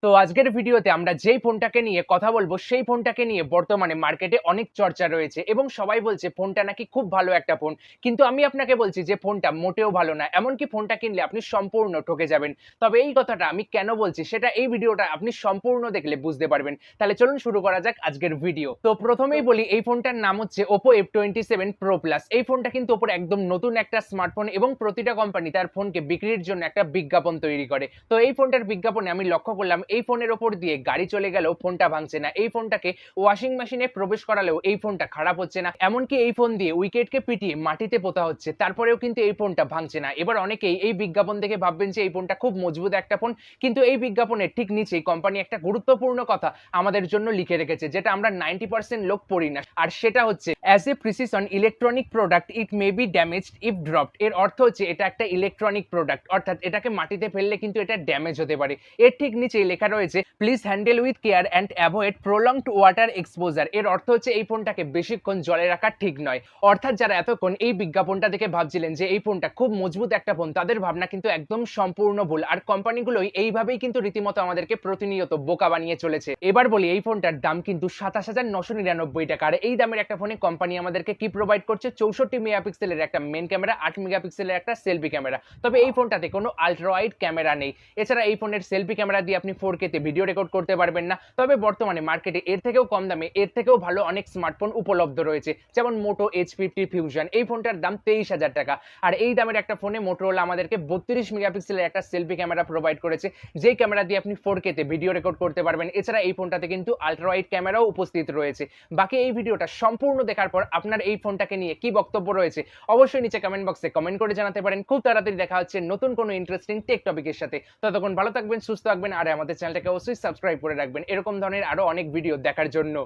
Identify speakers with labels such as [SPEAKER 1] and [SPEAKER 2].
[SPEAKER 1] তো আজকের ভিডিওতে আমরা যেই ফোনটাকে নিয়ে কথা বলবো সেই ফোনটাকে নিয়ে বর্তমানে মার্কেটে অনেক চর্চা রয়েছে এবং সবাই বলছে ফোনটা নাকি খুব ভালো একটা ফোন। কিন্তু আমি আপনাকে বলছি যে ফোনটা মোটেও ভালো না। এমনকি ফোনটা কিনলে আপনি সম্পূর্ণ ঠকে যাবেন। তবে এই কথাটা আমি কেন বলছি সেটা এই ভিডিওটা আপনি সম্পূর্ণ দেখলে বুঝতে পারবেন। তাহলে চলুন শুরু করা যাক আজকের ভিডিও। তো প্রথমেই বলি এই ফোনটার নাম হচ্ছে Oppo F27 Pro Plus। এই ফোনটা কিন্তু Oppoর একদম নতুন একটা স্মার্টফোন এবং প্রতিটা কোম্পানি তার ফোনকে বিক্রির জন্য একটা বিজ্ঞাপন তৈরি করে। তো এই ফোনটার বিজ্ঞাপনে আমি লক্ষ্য করলাম এই ফোনের ওপর দিয়ে গাড়ি চলে গেলেও ফোনটা ভাঙছে না। এই ফোনটাকে ওয়াশিং মেশিনে প্রবেশ করালেও এই ফোনটা খারাপ হচ্ছে না। এমনকি এই ফোন দিয়ে উইকেটকে পিটিয়ে মাটিতে পোঁতা হচ্ছে। তারপরেও কিন্তু এই ফোনটা ভাঙছে না। এবার অনেকেই এই বিজ্ঞাপন দেখে ভাববেন যে এই ফোনটা খুব মজবুত একটা ফোন। কিন্তু এই বিজ্ঞাপনের ঠিক নিচেই কোম্পানি একটা গুরুত্বপূর্ণ কথা আমাদের জন্য লিখে রেখেছে, যেটা আমরা 90% লোক পড়ি না। আর সেটা হচ্ছে as a precision electronic product it may be damaged if dropped. এর অর্থ হচ্ছে এটা একটা ইলেকট্রনিক প্রোডাক্ট, অর্থাৎ এটাকে মাটিতে ফেললে কিন্তু এটা ড্যামেজ হতে পারে। এর ঠিক নিচেই লেখা রয়েছে please handle with care and avoid prolonged water exposure. এর অর্থ হচ্ছে এই ফোনটাকে বেশিক্ষণ জলে রাখা ঠিক নয়। অর্থাৎ যারা এতক্ষণ এই বিজ্ঞাপনটা দেখে ভাবছিলেন যে এই ফোনটা খুব মজবুত একটা ফোন, তাদের ভাবনা কিন্তু একদম সম্পূর্ণ ভুল। আর কোম্পানিগুলোই এইভাবেই কিন্তু রীতিমতো আমাদেরকে প্রতিনিয়ত বোকা বানিয়ে চলেছে। এবার বলি এই ফোনটার দাম কিন্তু 27,999 টাকা। আর এই দামের একটা ফোনে কোম্পানি আমাদেরকে কি প্রোভাইড করছে? 64 মেগাপিক্সেলের একটা মেন ক্যামেরা, 8 মেগাপিক্সেলের একটা সেলফি ক্যামেরা। তবে এই ফোনটাতে কোনো আলট্রা ওয়াইড ক্যামেরা নেই। এছাড়া এই ফোনের সেলফি ক্যামেরা দিয়ে আপনি 4K তে ভিডিও রেকর্ড করতে পারবেন না। তবে বর্তমানে মার্কেটে এর থেকেও কম দামে এর থেকেও ভালো অনেক স্মার্টফোন উপলব্ধ রয়েছে, যেমন মোটো H50 ফিউশন। এই ফোনটার দাম 23,000 টাকা। আর এই দামের একটা ফোনে মোটরোলা আমাদেরকে 32 মেগাপিক্সেলের একটা সেলফি ক্যামেরা প্রোভাইড করেছে, যেই ক্যামেরা দিয়ে আপনি 4K তে ভিডিও রেকর্ড করতে পারবেন। এছাড়া এই ফোনটাতে কিন্তু আলট্রা ওয়াইড ক্যামেরাও উপস্থিত রয়েছে। বাকি এই ভিডিওটা সম্পূর্ণ দেখার পর আপনার এই ফোনটাকে নিয়ে কি বক্তব্য রয়েছে অবশ্যই নিচে কমেন্ট বক্সে কমেন্ট করে জানাতে পারেন। খুব তাড়াতাড়ি দেখা হচ্ছে নতুন কোনো ইন্টারেস্টিং টেক টপিকের সাথে। ততক্ষণ ভালো থাকবেন, সুস্থ থাকবেন, আর আমাদের চ্যানেলটাকে অবশ্যই সাবস্ক্রাইব করে রাখবেন এরকম ধরনের আরো অনেক ভিডিও দেখার জন্য।